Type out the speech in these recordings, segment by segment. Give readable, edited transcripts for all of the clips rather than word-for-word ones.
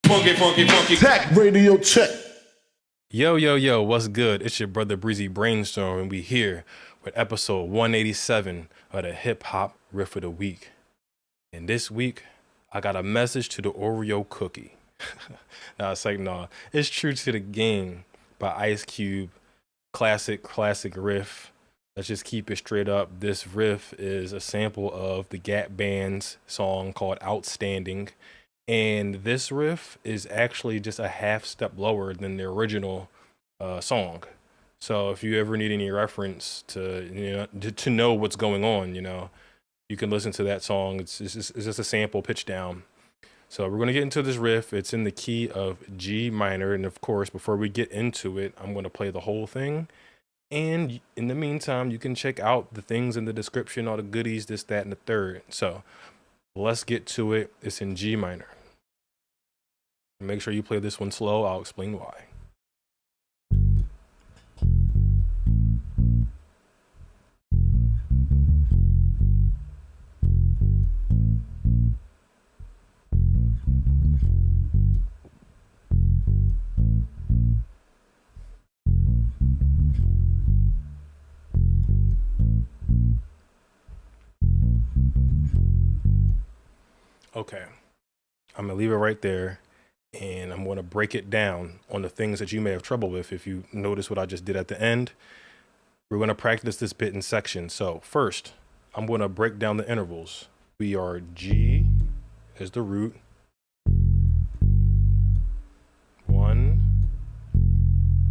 Funky, funky, funky. Tech radio check. Yo, what's good? It's your brother Breezy Brainstorm, and we here with episode 187 of the Hip Hop Riff of the Week. And this week, I got a message to the Oreo cookie. Nah, it's like, no, it's True to the Game by Ice Cube. Classic riff. Let's just keep it straight up. This riff is a sample of the Gap Band's song called Outstanding. And this riff is actually just a half step lower than the original song. So if you ever need any reference to know what's going on, you can listen to that song. It's just a sample pitch down. So we're going to get into this riff. It's in the key of G minor. And of course, before we get into it, I'm going to play the whole thing. And in the meantime, you can check out the things in the description, all the goodies, this, that, and the third. So let's get to it. It's in G minor. Make sure you play this one slow. I'll explain why. Okay, I'm gonna leave it right there. And I'm going to break it down on the things that you may have trouble with. If you notice what I just did at the end, we're going to practice this bit in sections. So first, I'm going to break down the intervals. We are G is the root. 1,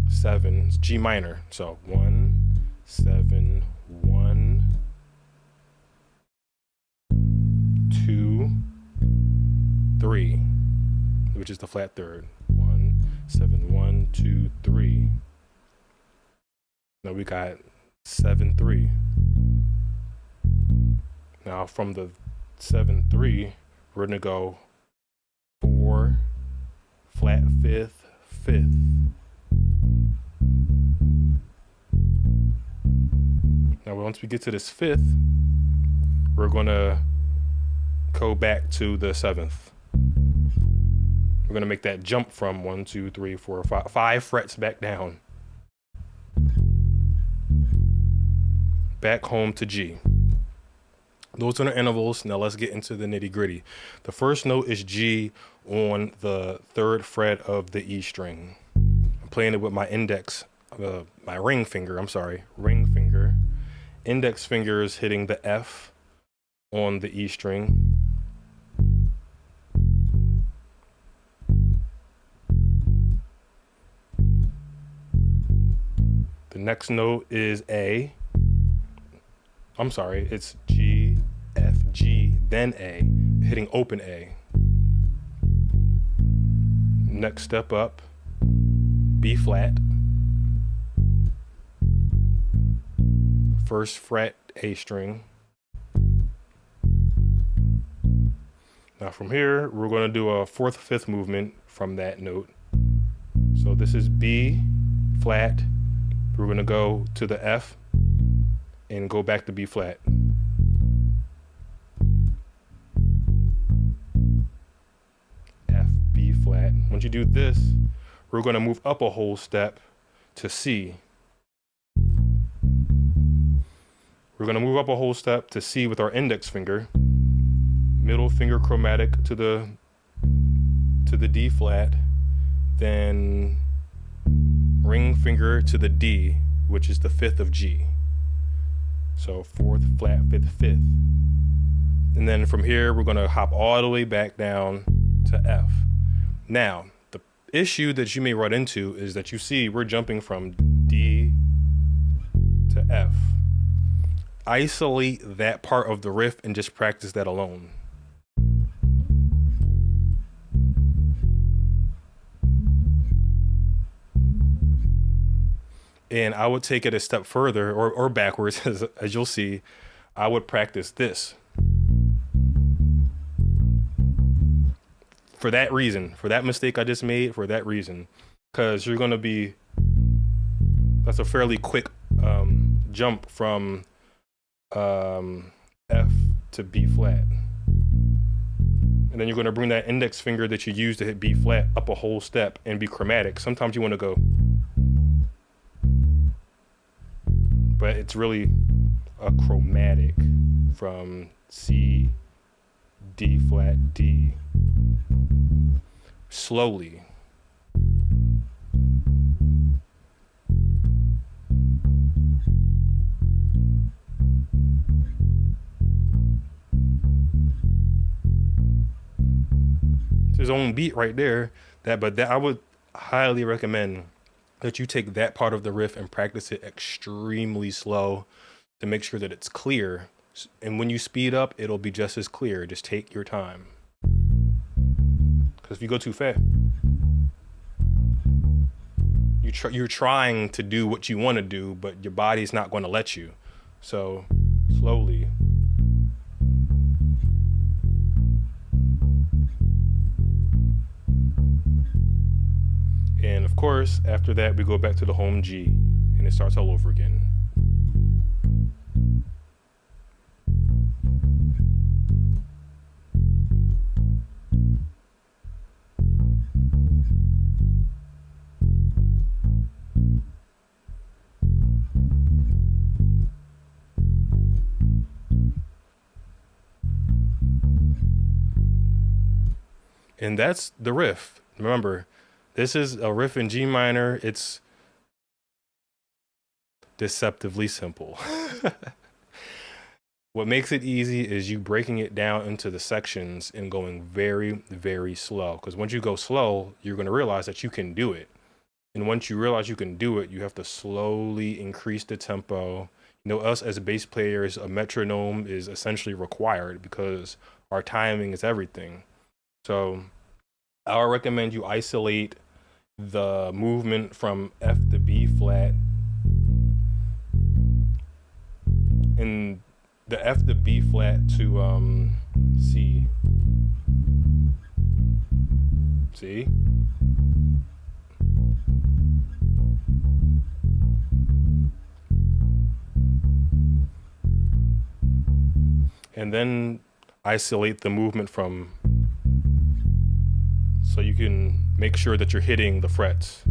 7, it's G minor. So 1, 7, 1, 2, 3. Which is the flat third. 1, 7, 1, 2, 3. Now we got 7, 3. Now from the 7, 3, we're gonna go 4, flat fifth, 5th. Now once we get to this 5th, we're gonna go back to the 7th. We're going to make that jump from 1, 2, 3, 4, 5 frets back down. Back home to G. Those are the intervals. Now let's get into the nitty gritty. The first note is G on the 3rd fret of the E string. I'm playing it with my my ring finger. Index finger is hitting the F on the E string. The next note is A. I'm sorry, it's G, F, G, then A, hitting open A. Next step up, B flat. First fret, A string. Now from here, we're going to do a 4th, 5th movement from that note. So this is B flat. We're going to go to the F and go back to B flat. F, B flat. Once you do this, we're going to move up a whole step to C. We're going to move up a whole step to C with our index finger. Middle finger chromatic to the D flat. Then ring finger to the D, which is the 5th of G. So 4th, flat, 5th, 5th. And then from here, we're going to hop all the way back down to F. Now, the issue that you may run into is that you see we're jumping from D to F. Isolate that part of the riff and just practice that alone. And I would take it a step further or backwards, as you'll see. I would practice this. For that reason, for that mistake I just made, for that reason. Because you're going to be, that's a fairly quick jump from F to B flat. And then you're going to bring that index finger that you use to hit B flat up a whole step and be chromatic. Sometimes you want to go, but it's really a chromatic from C, D flat, D. Slowly. His own beat right there. But I would highly recommend that you take that part of the riff and practice it extremely slow to make sure that it's clear. And when you speed up, it'll be just as clear. Just take your time. Because if you go too fast, you're trying to do what you want to do, but your body's not going to let you. So slowly. And of course, after that, we go back to the home G and it starts all over again. And that's the riff. Remember, this is a riff in G minor. It's deceptively simple. What makes it easy is you breaking it down into the sections and going very, very slow. Because once you go slow, you're going to realize that you can do it. And once you realize you can do it, you have to slowly increase the tempo. You know, us as bass players, a metronome is essentially required because our timing is everything. So I would recommend you isolate the movement from F to B flat, and the F to B flat to C. See? And then isolate the movement from, so you can make sure that you're hitting the frets.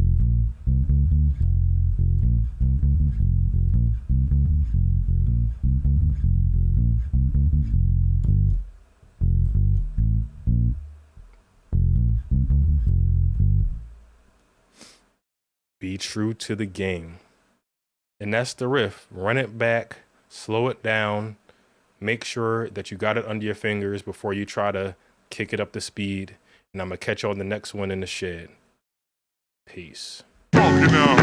Be true to the game. And that's the riff. Run it back, slow it down, make sure that you got it under your fingers before you try to kick it up to speed. And I'm going to catch you on the next one in the shed. Peace. Talking now.